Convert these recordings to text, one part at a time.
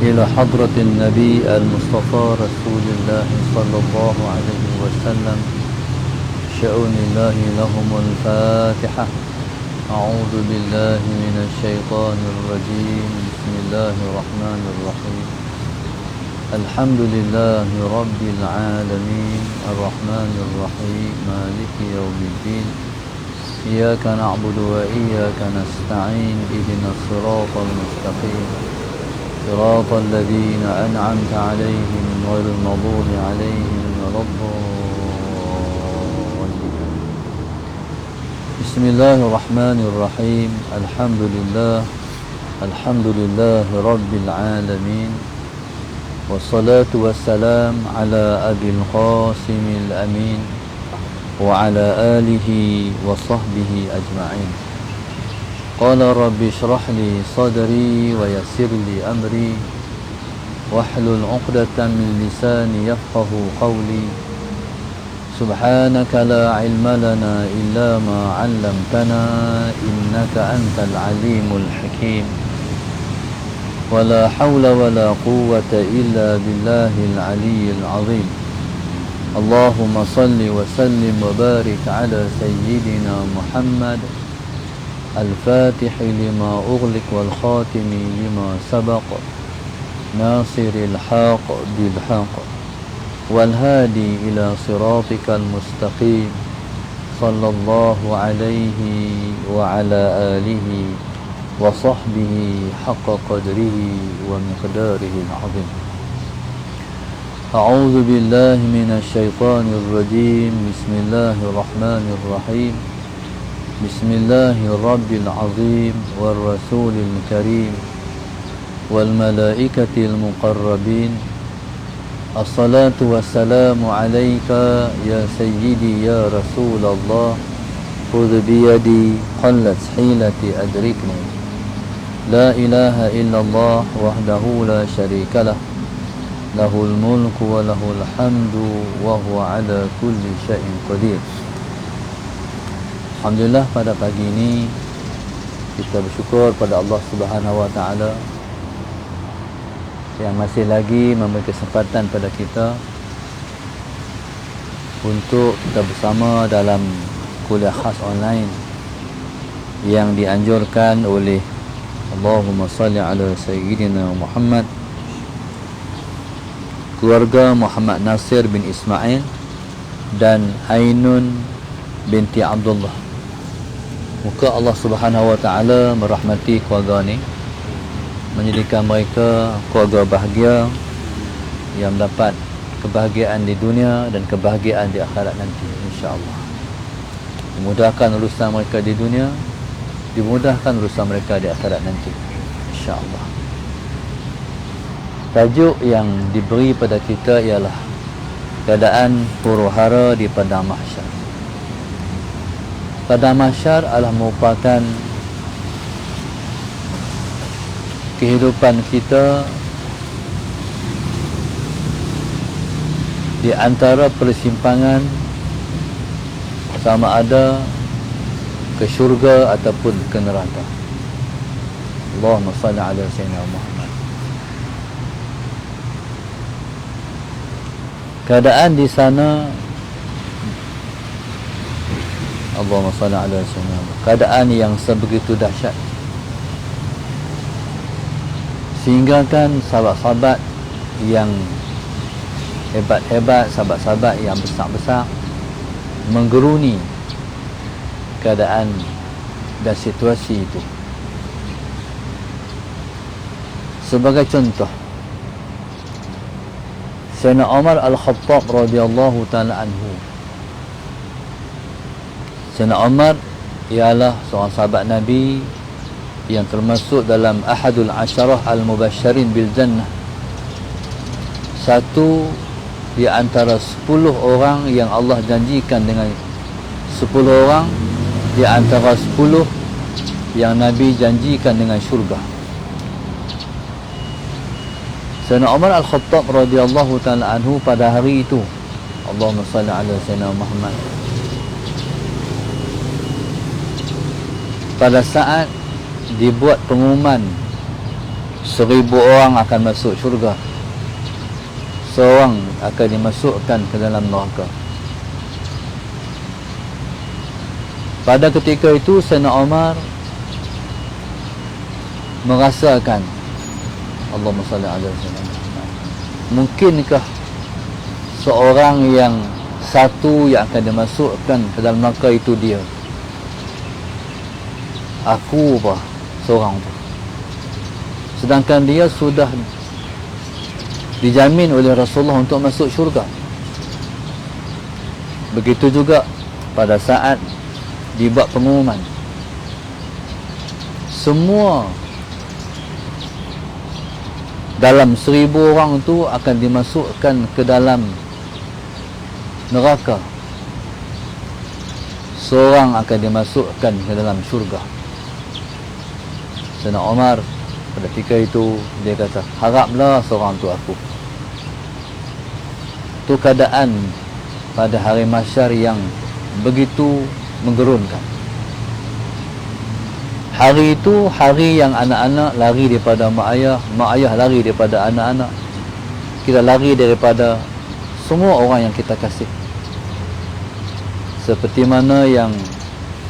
إلى حضرة النبي المصطفى رسول الله صلى الله عليه وسلم شأن الله لهم الفاتحة. أعوذ بالله من الشيطان الرجيم. بسم الله الرحمن الرحيم. الحمد لله رب العالمين الرحمن الرحيم مالك يوم الدين. إياك نعبد وإياك نستعين. اهدنا الصراط المستقيم صراط الذين أنعمت عليهم غير المغضوب عليهم ولا الضالين. بسم الله الرحمن الرحيم. الحمد لله رب العالمين والصلاة والسلام على أبي القاسم الأمين وعلى آله وصحبه أجمعين. قال رب اشرح لي صدري ويسر لي أمري واحلل عقدة من لساني يفقه قولي. سبحانك لا علم لنا إلا ما علمتنا إنك أنت العليم الحكيم. ولا حول ولا قوة إلا بالله العلي العظيم. اللهم صل وسلم وبارك على سيدنا محمد الفاتح لما أغلق والخاتم لما سبق ناصر الحق بالحق والهادي إلى صراطك المستقيم صلى الله عليه وعلى آله وصحبه حق قدره ومقداره العظيم. أعوذ بالله من الشيطان الرجيم. بسم الله الرحمن الرحيم. بسم الله الرب العظيم والرسول الكريم والملائكة المقربين. الصلاة والسلام عليك يا سيدي يا رسول الله. خذ بيدي قلت حيلتي أدركني. لا إله إلا الله وحده لا شريك له له الملك وله الحمد وهو على كل شيء قدير. Alhamdulillah, pada pagi ini kita bersyukur pada Allah Subhanahu Wa Taala yang masih lagi memberi kesempatan pada kita untuk kita bersama dalam kuliah khas online yang dianjurkan oleh Allahumma salli ala Sayyidina Muhammad, keluarga Muhammad Nasir bin Ismail dan Ainun binti Abdullah. Muka Allah Subhanahu Wa Taala merahmati keluarga ni, menjadikan mereka keluarga bahagia yang mendapat kebahagiaan di dunia dan kebahagiaan di akhirat nanti, insya-Allah. Dimudahkan urusan mereka di dunia, dimudahkan urusan mereka di akhirat nanti, insya-Allah. Tajuk yang diberi pada kita ialah keadaan huru-hara di padang mahsyar. Padang mahsyar adalah merupakan kehidupan kita di antara persimpangan sama ada ke syurga ataupun ke neraka. Allahumma salli ala sayyidina Muhammad. Keadaan di sana, Allahumma salli ala sayyidina Muhammad, keadaan yang sebegitu dahsyat sehingga kan sahabat-sahabat yang hebat-hebat, sahabat-sahabat yang besar-besar menggeruni keadaan dan situasi itu. Sebagai contoh, Sayyidina Umar Al-Khattab radhiyallahu ta'ala anhu. Sayyidina Umar ialah seorang sahabat Nabi yang termasuk dalam ahadul asyarah al-mubasysyirin bil jannah. Satu di antara 10 orang yang Allah janjikan dengan 10 orang di antara 10 yang Nabi janjikan dengan syurga. Sayyidina Umar Al-Khattab radhiyallahu ta'ala anhu pada hari itu, Allahumma salli ala sayyidina Muhammad, pada saat dibuat pengumuman 1000 orang akan masuk syurga, seorang akan dimasukkan ke dalam neraka. Pada ketika itu Sayyidina Umar merasakan, Allahumma salli ala sayyidina Muhammad, mungkinkah seorang yang satu yang akan dimasukkan ke dalam neraka itu dia? Aku apa? Seorang tu. Sedangkan dia sudah dijamin oleh Rasulullah untuk masuk syurga. Begitu juga pada saat dibuat pengumuman, semua dalam 1000 orang tu akan dimasukkan ke dalam neraka, seorang akan dimasukkan ke dalam syurga. Sayyidina Umar pada ketika itu dia kata, haraplah seorang tu aku. Itu keadaan pada hari mahsyar yang begitu menggerunkan. Hari itu hari yang anak-anak lari daripada mak ayah lari daripada anak-anak, kita lari daripada semua orang yang kita kasih. Seperti mana yang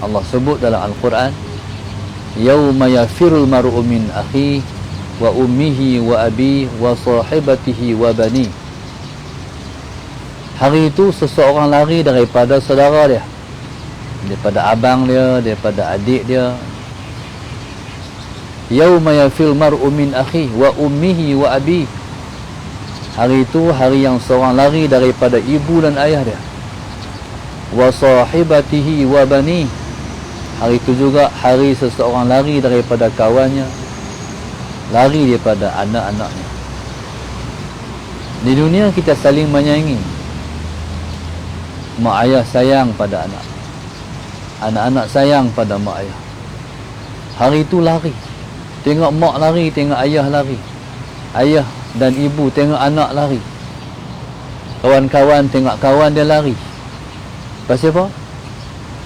Allah sebut dalam Al-Quran, yauma yafirul mar'u min akhihi wa ummihi wa abihi wa sahibatihi wa bani. Hari itu seseorang lari daripada saudara dia, daripada abang dia, daripada adik dia. Yauma yafirul mar'u min akhihi wa ummihi wa abihi. Hari itu hari yang seorang lari daripada ibu dan ayah dia. Wa sahibatihi wa bani. Hari itu juga hari seseorang lari daripada kawannya, lari daripada anak-anaknya. Di dunia kita saling menyayangi. Mak ayah sayang pada anak, anak-anak sayang pada mak ayah. Hari itu lari, tengok mak lari, tengok ayah lari, ayah dan ibu tengok anak lari, kawan-kawan tengok kawan dia lari. Pasal apa?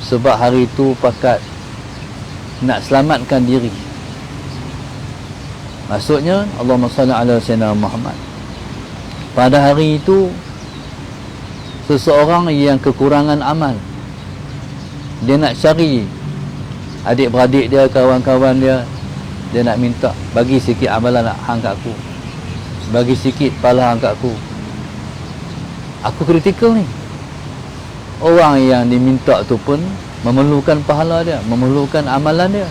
Sebab hari itu pakat nak selamatkan diri. Maksudnya Allahumma salli ala sayyidina Muhammad. Pada hari itu seseorang yang kekurangan amal, dia nak cari adik-beradik dia, kawan-kawan dia, dia nak minta, bagi sikit amalan nak hang kat aku, bagi sikit pahala hang kat aku. Aku kritikal ni. Orang yang diminta tu pun memerlukan pahala dia, memerlukan amalan dia.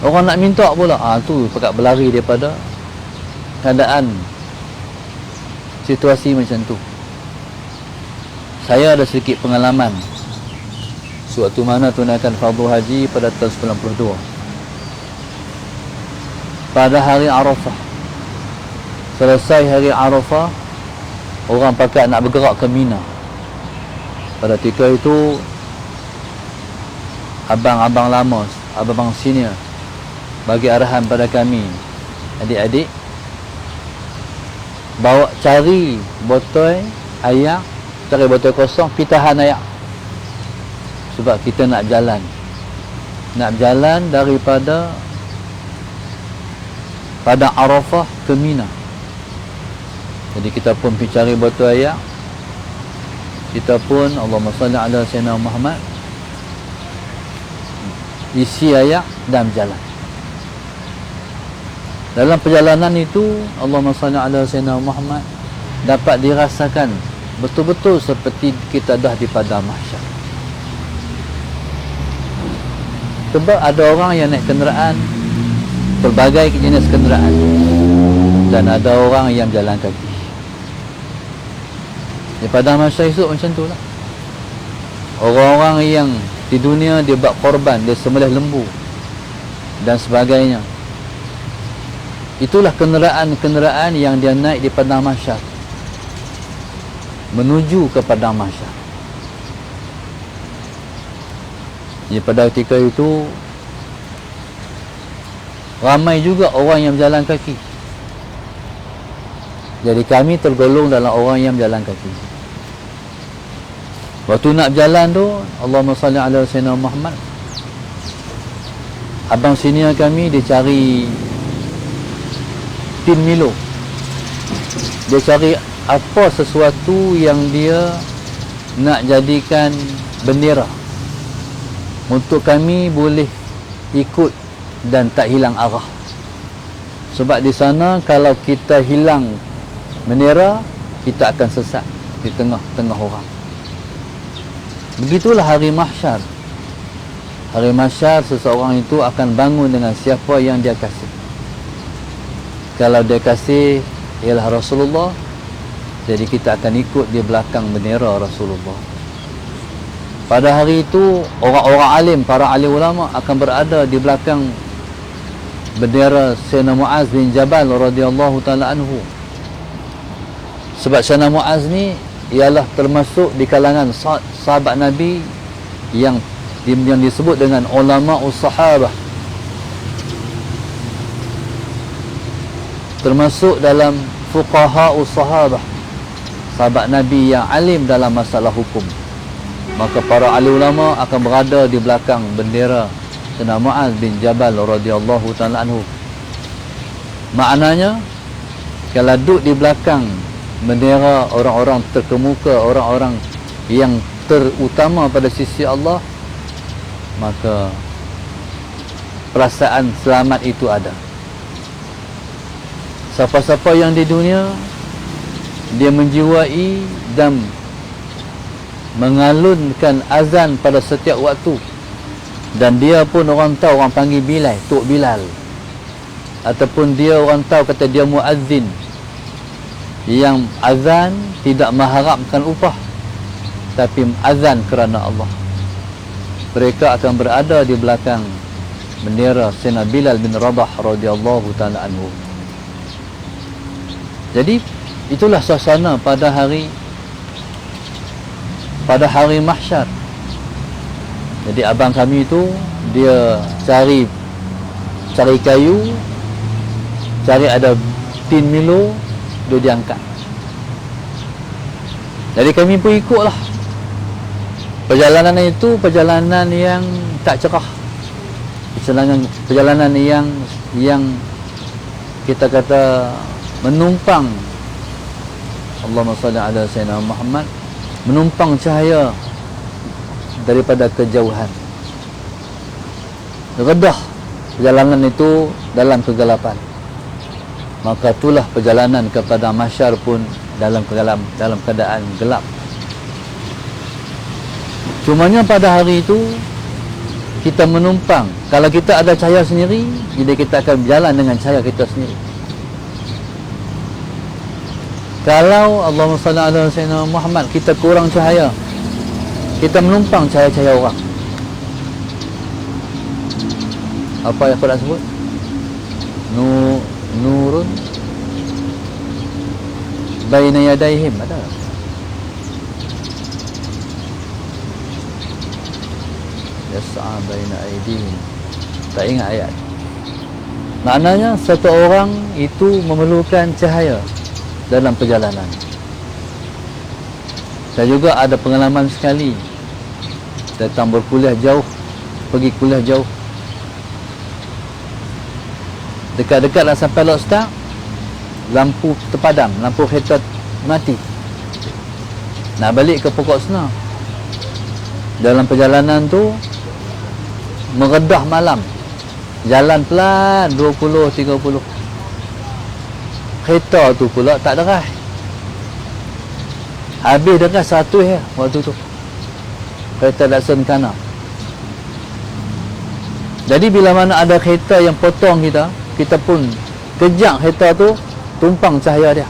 Orang nak minta pula, tu pakat berlari daripada keadaan situasi macam tu. Saya ada sedikit pengalaman suatu mana tunaikan fardu haji pada tahun 92. Pada hari Arafah, selesai hari Arafah, orang pakat nak bergerak ke Mina. Pada ketika itu abang-abang lama, abang senior bagi arahan pada kami, adik-adik, bawa cari botol air, cari botol kosong, pitahan air. Sebab kita nak jalan daripada pada Arafah ke Mina. Jadi kita pun pergi cari botol air. Kita pun Allahumma salli ala sayyidina Muhammad, isi air dan berjalan. Dalam perjalanan itu Allahumma salli ala sayyidina Muhammad dapat dirasakan betul-betul seperti kita dah di padang mahsyar. Sebab ada orang yang naik kenderaan, pelbagai jenis kenderaan, dan ada orang yang jalan kaki. Di padang mahsyar esok macam tu lah. Orang-orang yang di dunia dia buat korban, dia sembelih lembu dan sebagainya. Itulah kenderaan-kenderaan yang dia naik di padang mahsyar menuju ke padang mahsyar. Jadi pada ketika itu ramai juga orang yang berjalan kaki. Jadi kami tergolong dalam orang yang berjalan kaki. Waktu nak berjalan tu, Allahumma salli ala sayyidina Muhammad, abang senior kami dia cari tin Milo. Dia cari apa sesuatu yang dia nak jadikan bendera untuk kami boleh ikut dan tak hilang arah. Sebab di sana kalau kita hilang bendera, kita akan sesat di tengah-tengah orang. Begitulah hari mahsyar. Hari mahsyar, seseorang itu akan bangun dengan siapa yang dia kasih. Kalau dia kasih ialah Rasulullah, jadi kita akan ikut di belakang bendera Rasulullah. Pada hari itu, orang-orang alim, para alim ulama akan berada di belakang bendera Sayyidina Muaz bin Jabal radhiyallahu taala anhu. Sebab Sayyidina Muaz ni ialah termasuk di kalangan sahabat Nabi yang disebut dengan ulama us-sahabah, termasuk dalam fuqaha us-sahabah, sahabat Nabi yang alim dalam masalah hukum. Maka para ahli ulama akan berada di belakang bendera Sayyidina Muaz bin Jabal radhiyallahu taala anhu. Maknanya kalau duduk di belakang bendera orang-orang terkemuka, orang-orang yang terutama pada sisi Allah, maka perasaan selamat itu ada. Siapa-siapa yang di dunia dia menjiwai dan mengalunkan azan pada setiap waktu, dan dia pun orang tahu, orang panggil Bilal, Tok Bilal, ataupun dia orang tahu kata dia muazzin yang azan tidak mengharapkan upah, tapi azan kerana Allah. Mereka akan berada di belakang bendera Sayyidina Bilal bin Rabah radhiyallahu taala anhu. Jadi itulah suasana pada hari mahsyar. Jadi abang kami itu dia cari kayu, cari ada tin Milo, dia diangkat. Jadi kami pun ikutlah. Perjalanan itu perjalanan yang tak cerah. Perjalanan yang kita kata menumpang, Allahumma salli ala Sayyidina Muhammad, menumpang cahaya daripada kejauhan. Redah perjalanan itu dalam kegelapan. Maka itulah perjalanan kepada mahsyar pun dalam keadaan gelap. Cumanya pada hari itu kita menumpang. Kalau kita ada cahaya sendiri, jadi kita akan berjalan dengan cahaya kita sendiri. Kalau Allahumma salli ala Sayyidina Muhammad kita kurang cahaya, kita menumpang cahaya-cahaya orang. Apa yang aku nak sebut? Nurun baina yadaihim, ada. Yas'a baina aydihim. Tak ingat ayat. Maknanya satu orang itu memerlukan cahaya dalam perjalanan. Saya juga ada pengalaman sekali datang berkuliah jauh, pergi kuliah jauh. Dekat-dekat dah sampai Lot Start, lampu terpadam, lampu kereta mati. Nak balik ke pokok senar. Dalam perjalanan tu meredah malam. Jalan pelan 20-30. Kereta tu pula tak deras. Habis deras 100 ya waktu tu. Kereta Datsun Kana. Jadi bila mana ada kereta yang potong kita, kita pun kejang kereta tu, tumpang cahaya dia.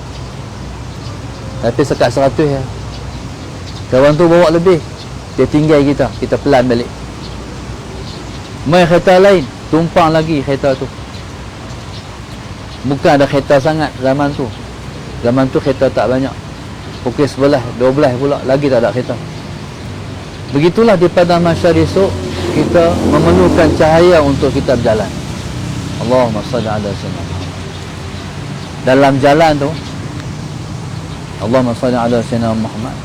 Tapi sekat 100 ya. Kawan tu bawa lebih, dia tinggal kita pelan balik. Mai kereta lain, tumpang lagi kereta tu. Bukan ada kereta sangat zaman tu. Zaman tu kereta tak banyak. Pukul 11, 12 pula lagi tak ada kereta. Begitulah di padang mahsyar esok, kita memerlukan cahaya untuk kita berjalan. Allahumma salli ala sayyidina. Dalam jalan tu, Allahumma salli ala sayyidina Muhammad.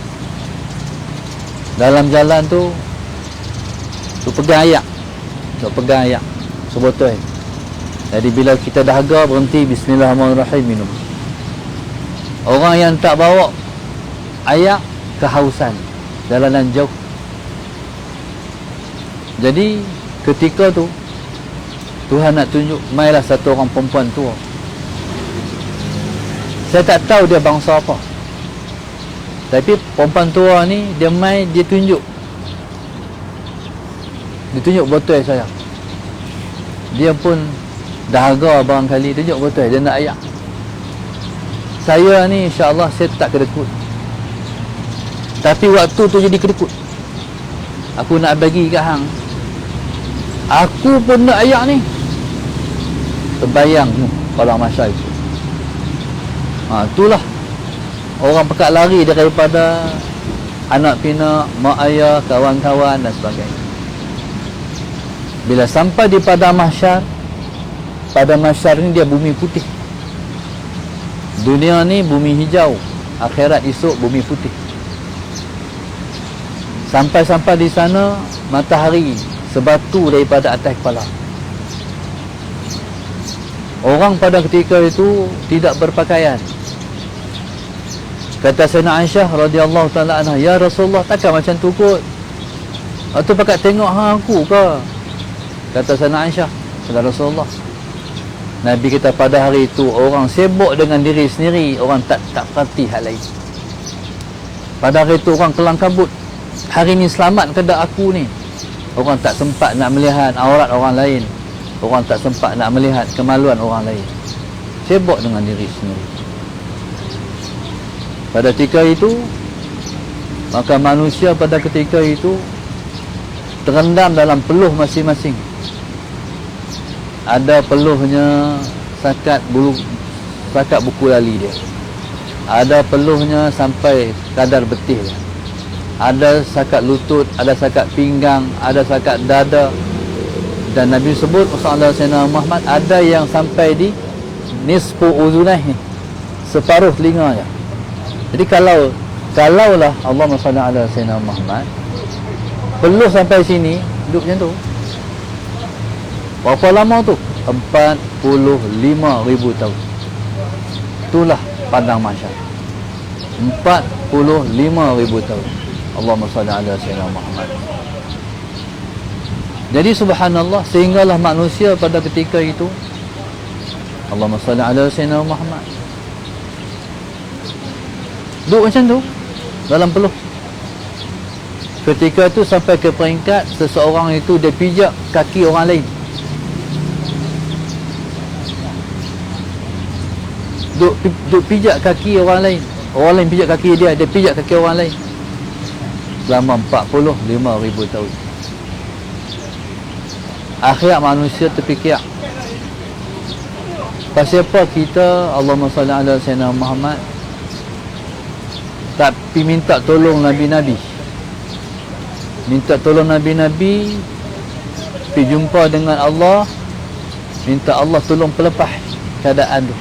Dalam jalan tu pegang ayak. Pegang ayak sebotol. Jadi bila kita dahaga, berhenti, bismillahirrahmanirrahim, minum. Orang yang tak bawa air, kehausan, jalanan jauh. Jadi ketika tu Tuhan nak tunjuk, mailah satu orang perempuan tua. Saya tak tahu dia bangsa apa, tapi perempuan tua ni dia mai, dia tunjuk botol saya. Dia pun dahaga barangkali, tunjuk botol, dia nak air. Saya ni insya-Allah saya tak kedekut, tapi waktu tu jadi kedekut. Aku nak bagi kat hang, aku pun nak air ni. Terbayang pada masa itu. Itulah orang pekat lari daripada anak pinak, mak ayah, kawan-kawan dan sebagainya. Bila sampai di padang mahsyar, pada mahsyar ni dia bumi putih. Dunia ni bumi hijau, akhirat esok bumi putih. Sampai-sampai di sana, matahari sebatu daripada atas kepala. Orang pada ketika itu tidak berpakaian. Kata Sayyidina Aisyah radhiyallahu taala anha, "Ya Rasulullah, takkan macam tu kot? Atau pakat tengok hang aku ke?" Kata Sayyidina Aisyah, "Ya Rasulullah, Nabi kita pada hari itu orang sibuk dengan diri sendiri, orang tak perhati hal lain. Pada hari itu orang kelang kabut. Hari ni selamat ke dak aku ni? Orang tak sempat nak melihat aurat orang lain. Orang tak sempat nak melihat kemaluan orang lain. Sibuk dengan diri sendiri." Pada ketika itu, maka manusia pada ketika itu terendam dalam peluh masing-masing. Ada peluhnya sakat buku lali dia. Ada peluhnya sampai kadar betih dia. Ada sakat lutut, ada sakat pinggang, ada sakat dada. Dan Nabi sebut sallallahu alaihi wasallam Muhammad, ada yang sampai di nisfu uzunaihi, separuh telinganya. Jadi kalaulah Allahumma salli ala sayyidina Muhammad, peluh sampai sini, duduk macam tu. Berapa lama tu? 45,000 tahun. Itulah padang mahsyar. 45,000 tahun. Allahumma salli ala sayyidina Muhammad. Jadi subhanallah, sehinggalah manusia pada ketika itu, Allahumma salli ala sayyidina Muhammad, duduk macam tu dalam peluh. Ketika itu sampai ke peringkat seseorang itu dia pijak kaki orang lain. Duk pijak kaki orang lain. Orang lain pijak kaki dia, dia pijak kaki orang lain. Selama 45,000 tahun. Akhirat manusia terfikir, pasal apa kita Allahumma salli ala sayyidina Muhammad tak pergi minta tolong Nabi-Nabi, minta tolong Nabi-Nabi, pergi jumpa dengan Allah, minta Allah tolong pelepah keadaan tu.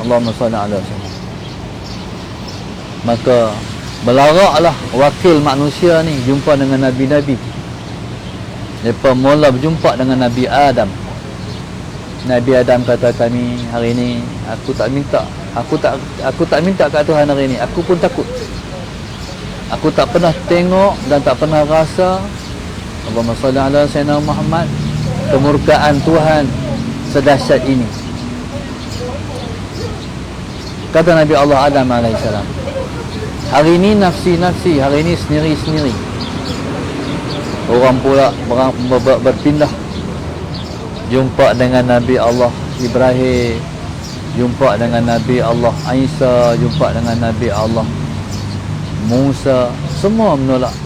Allahumma salli ala sayyidina. Maka belaraklah wakil manusia ni jumpa dengan Nabi-Nabi. Mereka mula berjumpa dengan Nabi Adam. Nabi Adam kata, kami hari ini aku tak minta kat Tuhan hari ini. Aku pun takut. Aku tak pernah tengok dan tak pernah rasa, Allahumma salli ala sayyidina Muhammad, kemurkaan Tuhan sedahsyat ini. Kata Nabi Allah Adam alaihissalam, hari ini nafsi-nafsi, hari ini sendiri-sendiri. Orang pula berpindah, jumpa dengan Nabi Allah Ibrahim, jumpa dengan Nabi Allah Isa, jumpa dengan Nabi Allah Musa. Semua menolak.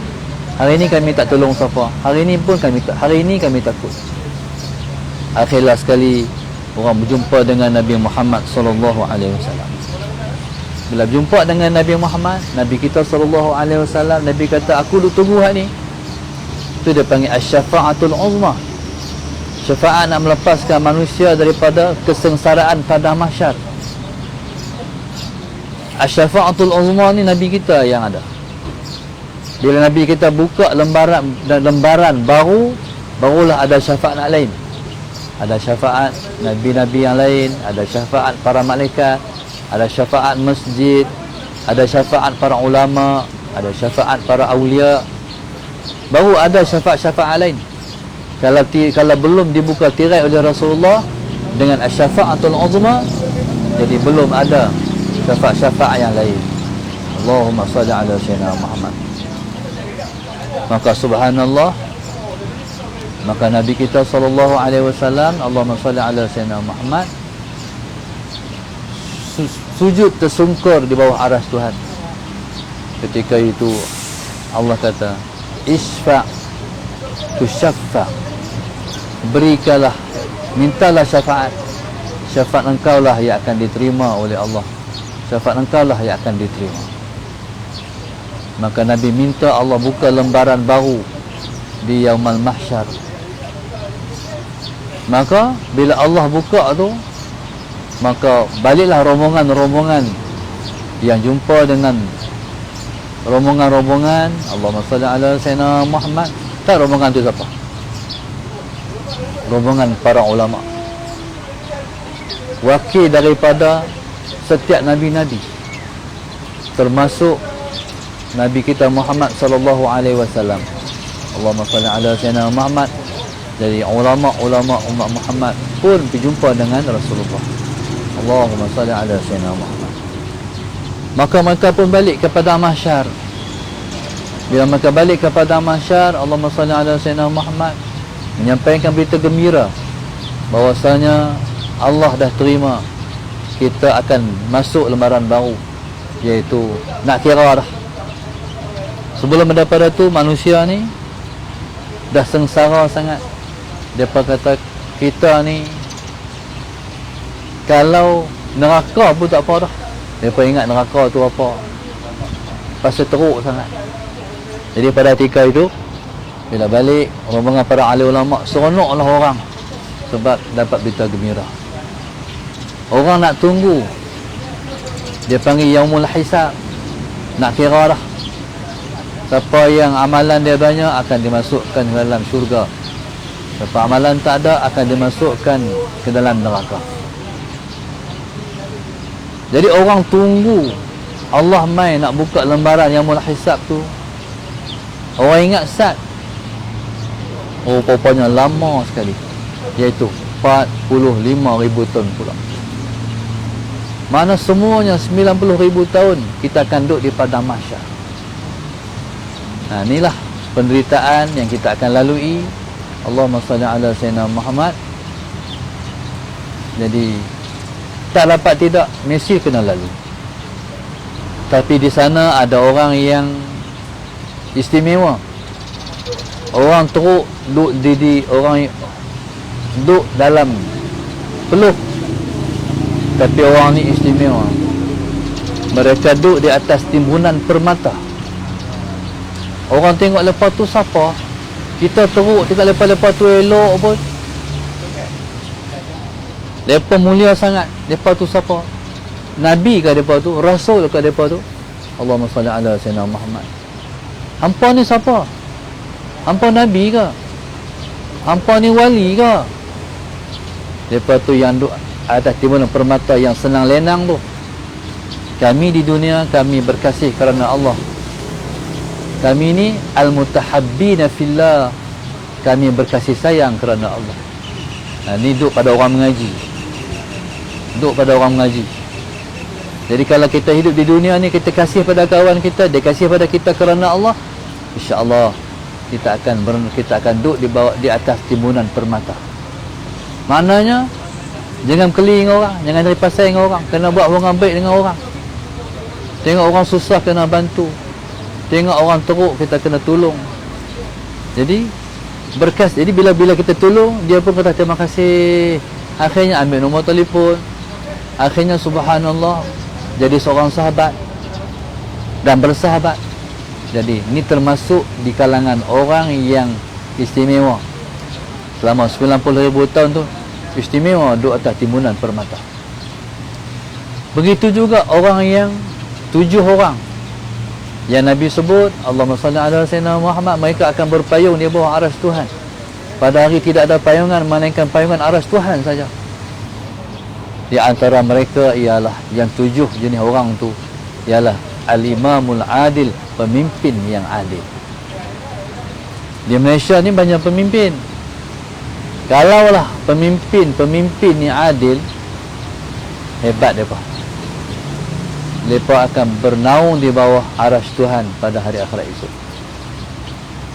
Hari ini kami tak tolong siapa. Hari ini pun kami takut. Akhirlah sekali orang berjumpa dengan Nabi Muhammad sallallahu alaihi wasallam. Bila berjumpa dengan Nabi Muhammad, Nabi kita sallallahu alaihi wasallam, Nabi kata, aku duk tunggu hak ni. Itu dia panggil asy-syafa'atul uzma. Syafaat nak melepaskan manusia daripada kesengsaraan pada mahsyar. Asy-syafa'atul uzma ni Nabi kita yang ada. Bila Nabi kita buka lembaran baru, barulah ada syafaat lain. ada syafaat nabi-nabi yang lain, ada syafaat para malaikat, ada syafaat masjid, ada syafaat para ulama, ada syafaat para awliya, baru ada syafaat-syafaat lain. Kalau belum dibuka tirai oleh Rasulullah dengan asy-syafa'atul uzma, jadi belum ada syafaat-syafaat yang lain. Allahumma salli ala sayyidina Muhammad. Maka subhanallah, maka Nabi kita sallallahu alaihi wasallam, Allahumma salli ala sayyidina Muhammad, sujud tersungkur di bawah aras Tuhan. Ketika itu Allah kata, isfa' tusyaffa', berikanlah, mintalah syafaat. Syafaat engkau lah yang akan diterima oleh Allah. Syafaat engkau lah yang akan diterima. Maka Nabi minta Allah buka lembaran baru di Yaumal Mahsyar. Maka bila Allah buka tu, maka baliklah rombongan-rombongan yang jumpa dengan rombongan-rombongan. Allahumma salli ala sayyidina Muhammad. Tak rombongan tu siapa? Rombongan para ulama, wakil daripada setiap nabi-nabi, termasuk Nabi kita Muhammad sallallahu alaihi wasallam. Allahumma salli ala sayyidina Muhammad. Jadi ulama-ulama umat Muhammad pun berjumpa dengan Rasulullah. Allahumma salli ala sayyidina Muhammad. Maka mereka pun balik kepada mahsyar. Bila mereka balik kepada mahsyar, Allahumma salli ala sayyidina Muhammad, menyampaikan berita gembira bahwasanya Allah dah terima, kita akan masuk lembaran baru, iaitu nak kira dah. Sebelum daripada tu manusia ni dah sengsara sangat. Depa kata kita ni kalau neraka pun tak apa dah. Depa ingat neraka tu apa, pasal teruk sangat. Jadi pada ketika itu bila balik, rombongan para ahli ulama seronoklah orang sebab dapat berita gembira. Orang nak tunggu, dia panggil yaumul hisab, nak kira dah. Siapa yang amalan dia banyak akan dimasukkan ke dalam syurga. Siapa amalan tak ada akan dimasukkan ke dalam neraka. Jadi orang tunggu Allah mai nak buka lembaran yaumul hisab tu. Orang ingat sat. Oh, rupanya lama sekali, iaitu 45,000 tahun pula. Mana semuanya 90,000 tahun kita akan duduk di padang mahsyar. Nah, inilah penderitaan yang kita akan lalui. Allahumma salli ala sayyidina Muhammad. Jadi tak dapat tidak, mesti kena lalu. Tapi di sana ada orang yang istimewa. Orang teruk duduk di orang duduk dalam peluk. Tapi orang ni istimewa. Mereka duduk di atas timbunan permata. Orang tengok lepas tu siapa? Kita teruk tengok lepas tu elok pun. Lepas mulia sangat. Lepas tu siapa? Nabi ke lepas tu? Rasul ke lepas tu? Allahumma salli ala sayyidina Muhammad. Hampa ni siapa? Hampa Nabi ke? Hampa ni wali ke? Lepas tu yang duduk atas timbunan permata yang senang lenang tu, kami di dunia kami berkasih kerana Allah. Kami ni al-mutahabbina fillah, kami berkasih sayang kerana Allah. Ni duduk pada orang mengaji. Duduk pada orang mengaji. Jadi kalau kita hidup di dunia ni, kita kasih pada kawan kita, dia kasih pada kita kerana Allah, insya-Allah kita akan duduk di atas timbunan permata. Maknanya jangan keliling orang, jangan cari pasal dengan orang, kena buat orang baik dengan orang. Tengok orang susah kena bantu. Tengok orang teruk kita kena tolong. Jadi berkas. Jadi bila kita tolong, dia pun kata terima kasih. Akhirnya ambil nombor telefon. Akhirnya subhanallah jadi seorang sahabat dan bersahabat. Jadi ini termasuk di kalangan orang yang istimewa. Selama 90,000 tahun tu istimewa duduk atas timbunan permata. Begitu juga orang yang 7 orang yang Nabi sebut, Allahumma salli ala sayyidina Muhammad, mereka akan berpayung di bawah aras Tuhan. pada hari tidak ada payungan melainkan payungan aras Tuhan saja. Di antara mereka ialah yang 7 jenis orang tu ialah al-imamul adil, pemimpin yang adil. Di Malaysia ni banyak pemimpin. Kalaulah pemimpin yang adil, hebat mereka. Mereka akan bernaung di bawah aras Tuhan pada hari akhirat esok.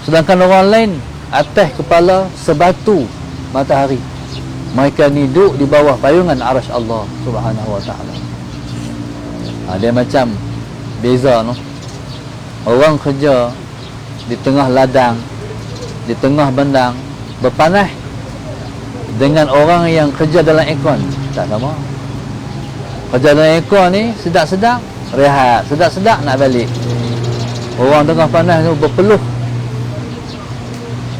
Sedangkan orang lain atas kepala sebatu matahari, mereka ni duduk di bawah payungan aras Allah Subhanahu wa ta'ala. Dia macam beza no. Orang kerja di tengah ladang, di tengah bandang berpanah, dengan orang yang kerja dalam aircon tak sama. Kerja dalam aircon ni sedap-sedap rehat, sedap-sedap nak balik. Orang tengah panas tu berpeluh.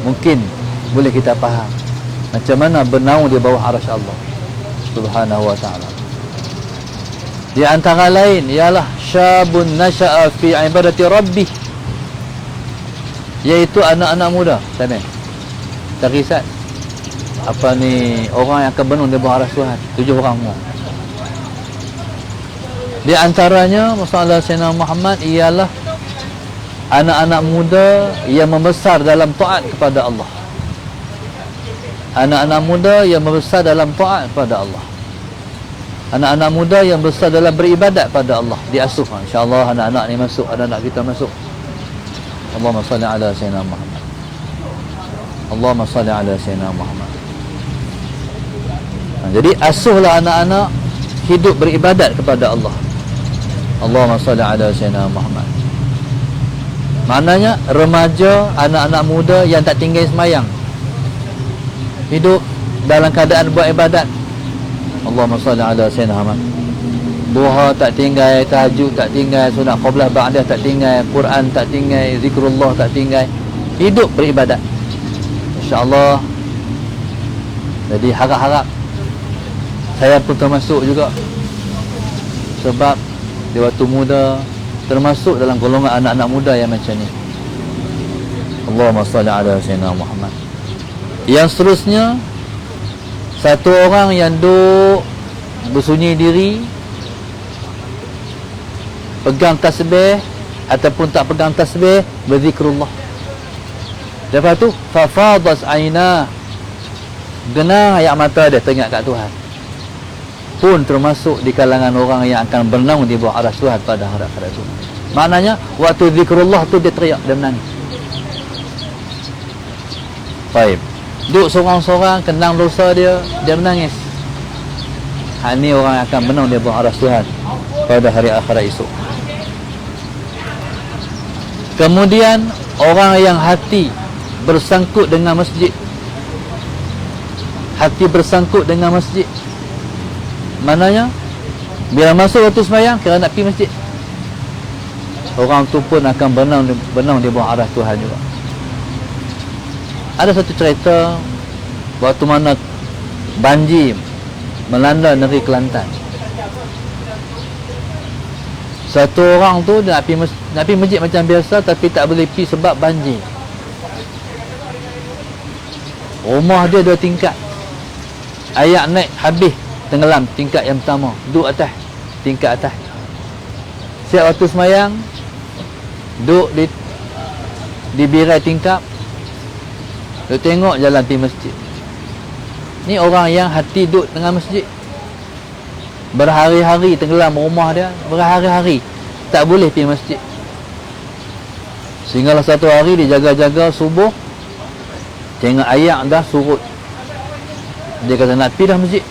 Mungkin boleh kita faham macam mana bernaung di bawah arsy Allah Subhanahu wa ta'ala. Di antara lain ialah syabun nasha'a fi ibadati rabbih, iaitu anak-anak muda. Sana tak risat apa ni, orang yang akan bernaung di bawah arsy Tuhan, 7 orang semua. Di antaranya masalah Sayyidina Muhammad ialah anak-anak muda yang membesar dalam taat kepada Allah. Anak-anak muda yang membesar dalam taat kepada Allah. Anak-anak muda yang besar dalam beribadat pada Allah, diasuh. InsyaAllah anak-anak ni masuk, anak-anak kita masuk. Allahumma salli ala Sayyidina Muhammad. Allahumma salli ala Sayyidina Muhammad. Jadi asuhlah anak-anak hidup beribadat kepada Allah. Allahumma salli ala Sayyidina Muhammad. Maknanya remaja, anak-anak muda yang tak tinggal semayang, hidup dalam keadaan buat ibadat. Allahumma salli ala Sayyidina Muhammad. Duha tak tinggal, tahajud tak tinggal, sunat qablah ba'dah tak tinggal, Quran tak tinggal, zikrullah tak tinggal, hidup beribadat. InsyaAllah. Jadi harap-harap saya pun termasuk juga, sebab di waktu muda termasuk dalam golongan anak-anak muda yang macam ni. Allahumma salli ala Sayyidina Muhammad. Yang seterusnya, satu orang yang duduk bersunyi diri, pegang tasbih ataupun tak pegang tasbih, berzikrullah. Lepas tu fafadas aina, genang air mata dia teringat kat Tuhan, pun termasuk di kalangan orang yang akan bernaung di bawah arsy Tuhan pada hari akhirat itu. Maknanya waktu zikrullah tu dia teriak, dia menangis. Baik, duduk seorang-seorang, kenang dosa dia, dia menangis. Ini orang yang akan bernaung di bawah arsy Tuhan pada hari akhirat esok. Kemudian orang yang hati bersangkut dengan masjid, hati bersangkut dengan masjid, maknanya bila masuk waktu sembahyang kira nak pergi masjid, orang tu pun akan bernaung di bawah arsy Tuhan juga. Ada satu cerita waktu mana banjir melanda negeri Kelantan. Satu orang tu nak pergi masjid macam biasa, tapi tak boleh pergi sebab banjir. Rumah dia 2 tingkat, ayak naik habis, tenggelam tingkat yang pertama, duduk atas, tingkat atas. Siap waktu semayang, duduk di birai tingkap, duduk tengok jalan pergi masjid. Ni orang yang hati duduk tengah masjid, berhari-hari tenggelam rumah dia, berhari-hari tak boleh pergi masjid. Sehinggalah satu hari dia jaga-jaga subuh, tengok ayak dah surut. Dia kata nak pergi dah masjid.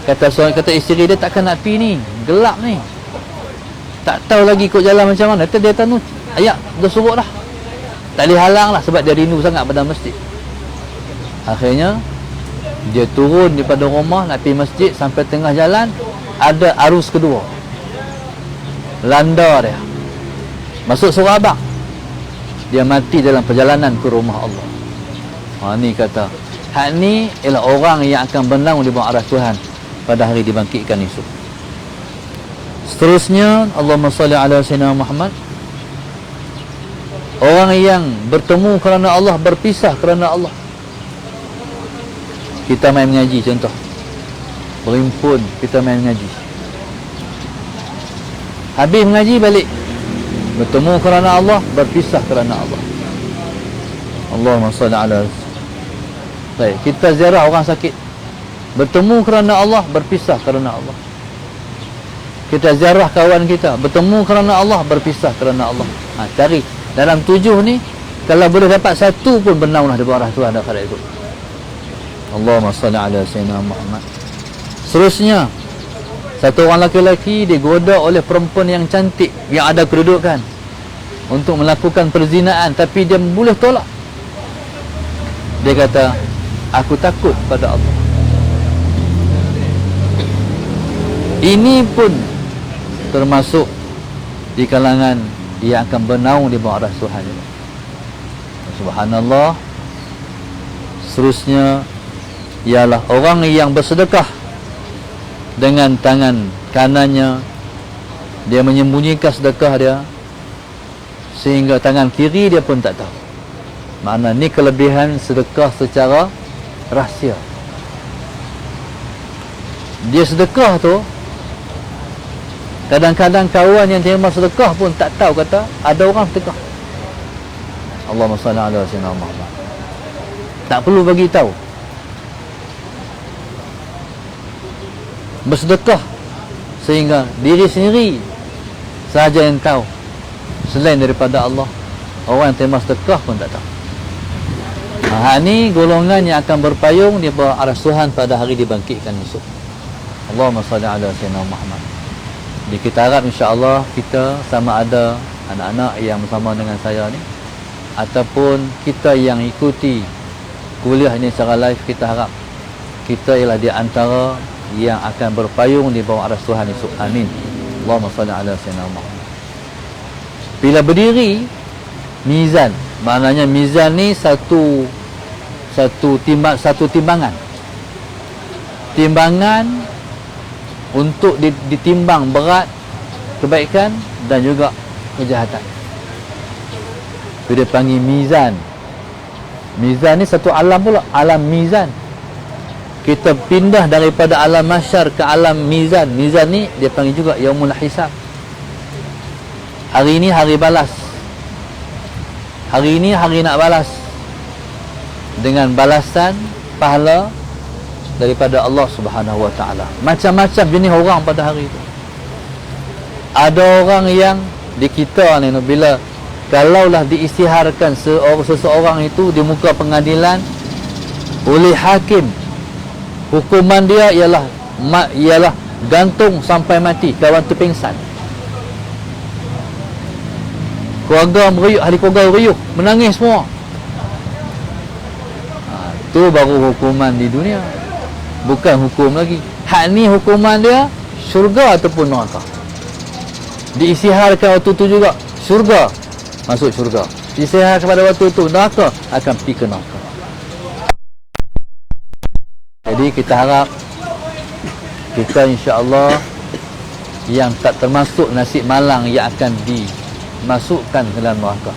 Kata isteri dia, takkan nak pergi ni, gelap ni, tak tahu lagi ikut jalan macam mana. Dia tahu ayak dah surut dah, tak boleh halang lah, sebab dia rindu sangat pada masjid. Akhirnya dia turun daripada rumah nak pergi masjid, sampai tengah jalan ada arus kedua, landa dia masuk surau Abang, dia mati dalam perjalanan ke rumah Allah. Ni kata, hak ni ialah orang yang akan bernaung di bawah arsy Tuhan pada hari dibangkitkan esok. Seterusnya, Allahumma salli ala Sayyidina Muhammad. Orang yang bertemu kerana Allah, berpisah kerana Allah. Kita main mengaji contoh. Berhimpun kita main mengaji. Habis mengaji balik. Bertemu kerana Allah, berpisah kerana Allah. Allahumma salli ala. Baik, kita ziarah orang sakit. Bertemu kerana Allah, berpisah kerana Allah. Kita ziarah kawan kita, bertemu kerana Allah, berpisah kerana Allah. Cari dalam 7 ni, kalau boleh dapat satu pun benarlah di bawah Tuhan akhirat itu. Allahumma salli ala sayyidina Muhammad. Seterusnya, satu orang lelaki digoda oleh perempuan yang cantik yang ada kedudukan untuk melakukan perzinaan, tapi dia boleh tolak. Dia kata, aku takut pada Allah. Ini pun termasuk di kalangan yang akan bernaung di bawah arsy Tuhan. Subhanallah. Seterusnya ialah orang yang bersedekah dengan tangan kanannya, dia menyembunyikan sedekah dia sehingga tangan kiri dia pun tak tahu. Makna ni kelebihan sedekah secara rahsia. Dia sedekah tu, kadang-kadang kawan yang terima sedekah pun tak tahu, kata ada orang sedekah. Allahumma salli ala sayyidina Muhammad. Tak perlu bagi tahu. Bersedekah sehingga diri sendiri sahaja yang tahu, selain daripada Allah. Orang yang terima sedekah pun tak tahu. Ni golongan yang akan berpayung di bawah arsy Tuhan pada hari dibangkitkan esok. Allahumma salli ala sayyidina Muhammad. Jadi kita harap insya-Allah kita sama ada anak-anak yang bersama dengan saya ni ataupun kita yang ikuti kuliah ini secara live, kita harap kita ialah di antara yang akan berpayung di bawah arsy Tuhan esok. Amin. Allahumma salli ala sayyidina Muhammad. Bila berdiri mizan, maknanya mizan ni satu timbangan. Timbangan untuk ditimbang berat kebaikan dan juga kejahatan. Itu dia panggil mizan. Mizan ni satu alam pula, alam mizan. Kita pindah daripada alam mahsyar ke alam mizan. Mizan ni dia panggil juga yaumul hisab. Hari ini hari balas. Hari ini hari nak balas dengan balasan pahala daripada Allah Subhanahu Wa Taala. Macam-macam jenis orang pada hari itu. Ada orang yang di kita ni, bila kalaulah diisytiharkan seseorang itu di muka pengadilan oleh hakim, hukuman dia ialah gantung sampai mati, kawan tu pingsan. Keluarga meriuk, ahli keluarga meriuk, menangis semua. Itu baru hukuman di dunia, bukan hukum lagi. Hak ni hukuman dia syurga ataupun neraka. Diisytiharkan waktu tu juga syurga, masuk syurga. Diisytiharkan pada waktu tu neraka, akan pergi ke neraka. Jadi kita harap kita insya-Allah yang tak termasuk nasib malang yang akan dimasukkan ke dalam neraka.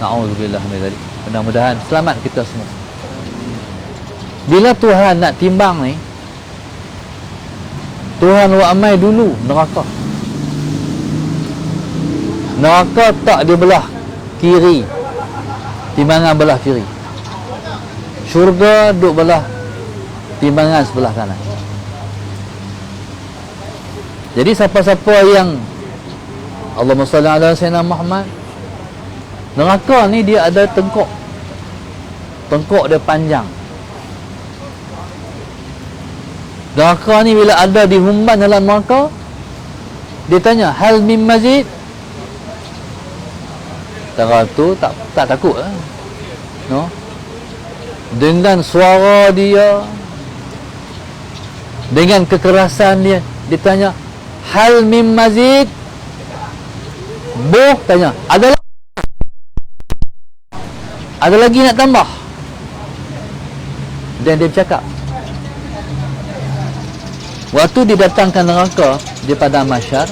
Na'udzubillah min dzalik. Mudah-mudahan selamat kita semua. Bila Tuhan nak timbang ni, Tuhan ramai dulu neraka. Neraka tak di belah kiri, timbangan belah kiri. Syurga duduk belah timbangan sebelah kanan. Jadi siapa-siapa yang Allahumma salli ala sayyidina Muhammad, neraka ni dia ada tengkok. Tengkok dia panjang. Neraka ni bila ada dihumban dalam neraka, dia tanya, hal min mazid? Tara tu tak takut lah. No? Dengan suara dia, dengan kekerasan dia, dia tanya, hal min mazid? Boh tanya, ada lagi nak tambah? Dan dia bercakap, waktu didatangkan neraka di padang mahsyar,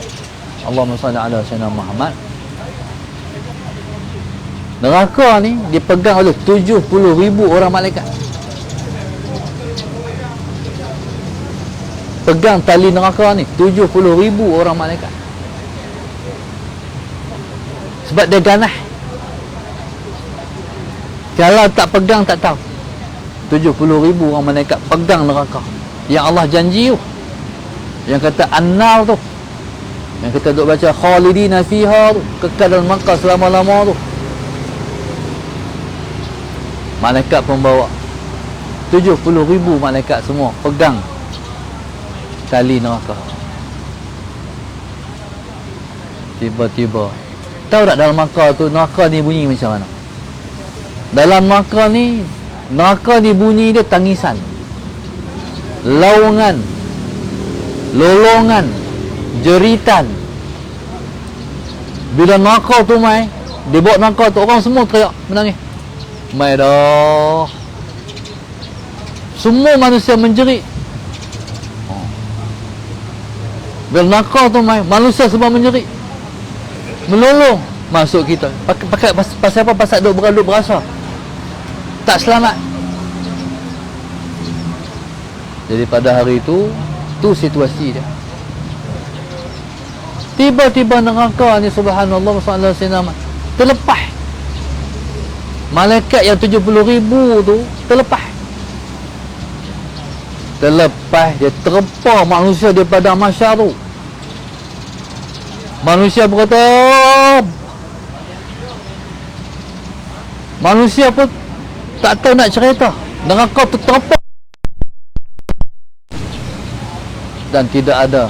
Allahumma salli ala sayyidina Muhammad, neraka ni dipegang oleh 70,000 orang malaikat. pegang tali neraka ni 70,000 orang malaikat. Sebab dia ganah. Kalau tak pegang tak tahu. 70,000 orang malaikat pegang neraka yang Allah janji tu, yang kata an-nar tu, yang kita duk baca khalidina fiha tu, kekal dalam neraka selama-lama tu. Malaikat pun bawa 70,000 malaikat semua pegang tali neraka. Tiba-tiba tahu tak dalam neraka ni bunyi macam mana? Dalam neraka ni bunyi dia tangisan, laungan, lolongan, jeritan. Bila neraka tu mai, dia bawa neraka tu, orang semua teriak menangis. Mai dah. Semua manusia menjerit. Bila neraka tu mai, manusia semua menjerit, melolong masuk kita. Pakai pasal apa? Pasal duk berasa tak selamat. Jadi pada hari itu, tu situasi dia. Tiba-tiba neraka ni subhanallah sallallahu alaihi wasallam terlepas. Malaikat yang 70,000 tu terlepas. Dia terempah manusia daripada mahsyar tu. Manusia berkata, manusia pun tak tahu nak cerita. Neraka tu terempah. Dan tidak ada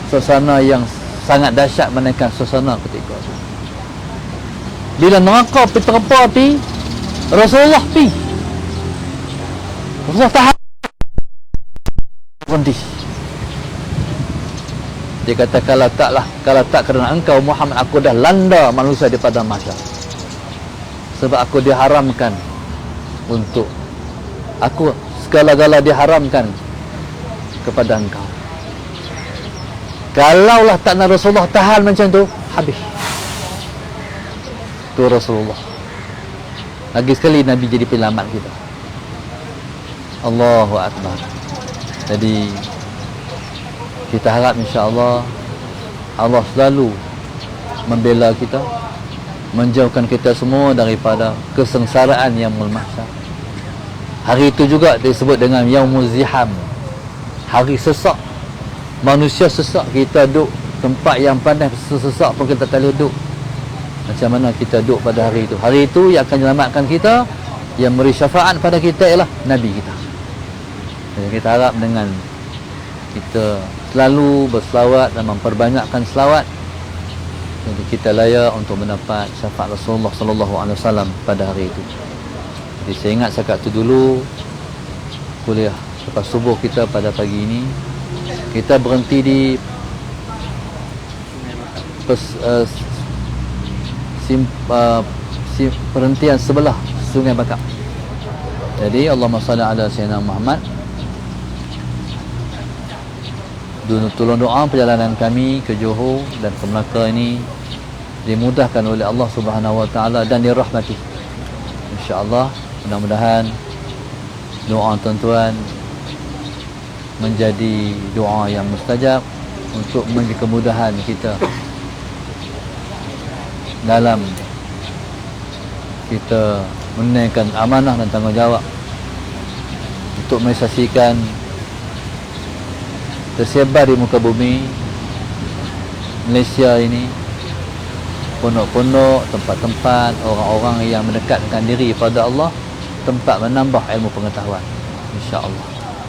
suasana yang sangat dahsyat menaikkan suasana ketika itu. Bila neraka pergi terempah Rasulullah pergi. Rasulullah tahan berhenti. Dia kata, kalau tak kerana engkau Muhammad, aku dah landa manusia daripada mahsyar. Sebab aku diharamkan untuk aku, segala-gala diharamkan kepada engkau. Kalaulah tak nak Rasulullah tahan macam tu, habis. Tu Rasulullah. Lagi sekali Nabi jadi penyelamat kita. Allahu Akbar. Jadi kita harap insya-Allah Allah selalu membela kita, menjauhkan kita semua daripada kesengsaraan yang mahsyar. Hari itu juga disebut dengan Yaumuz Ziham, hari sesak. Manusia sesak, kita duduk tempat yang panas sesak pun kita tak boleh duduk. Macam mana kita duduk pada hari itu? Hari itu yang akan menyelamatkan kita, yang memberi syafaat pada kita ialah Nabi kita. Jadi kita harap dengan kita selalu berselawat dan memperbanyakkan selawat, jadi kita layak untuk mendapat syafaat Rasulullah sallallahu alaihi wasallam pada hari itu. Jadi saya ingat setakat itu dulu kuliah lepas subuh kita pada pagi ini. Kita berhenti di perhentian sebelah Sungai Bakar. Jadi Allahumma salli ala sayyidina Muhammad. Tolong doa perjalanan kami ke Johor dan ke Melaka ini dimudahkan oleh Allah Subhanahu Wa Taala dan dirahmati. Insya-Allah, mudah-mudahan doa tuan-tuan menjadi doa yang mustajab untuk memberi kemudahan kita dalam kita menunaikan amanah dan tanggungjawab untuk mensaksikan tersebar di muka bumi Malaysia ini pondok-pondok, tempat-tempat orang-orang yang mendekatkan diri pada Allah, tempat menambah ilmu pengetahuan, insya-Allah.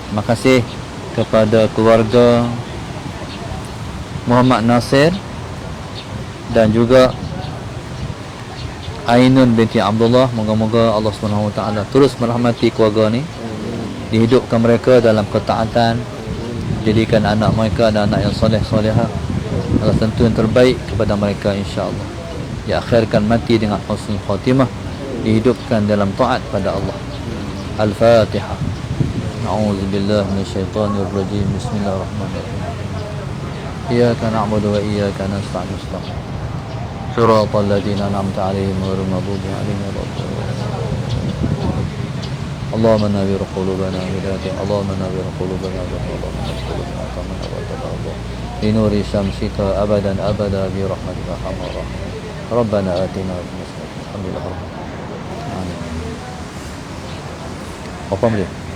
Terima kasih kepada keluarga Muhammad Nasir dan juga Ainun binti Abdullah. Moga-moga Allah Subhanahu Wa Taala terus merahmati keluarga ni, dihidupkan mereka dalam ketaatan, jadikan anak mereka dan anak yang soleh-solehah. Allah tentu yang terbaik kepada mereka, insya-Allah. Diakhirkan mati dengan husnul khatimah, dihidupkan dalam taat pada Allah. Al-Fatihah. A'udzu billahi minasyaitonir rajim. Bismillahirrahmanirrahim. Iyyaka na'budu wa iyyaka nasta'in. Shiratal ladzina an'amta 'alaihim ghairil maghdubi 'alaihim waladdallin. Allahumma nawwir qulubana bi hidayati. Allahumma nawwir qulubana bi hidayati. لنور شمسك أبدا أبدا برحمتك يا أرحم الراحمين. ربنا آتنا في الحمد لله رب العالمين. Apa dia?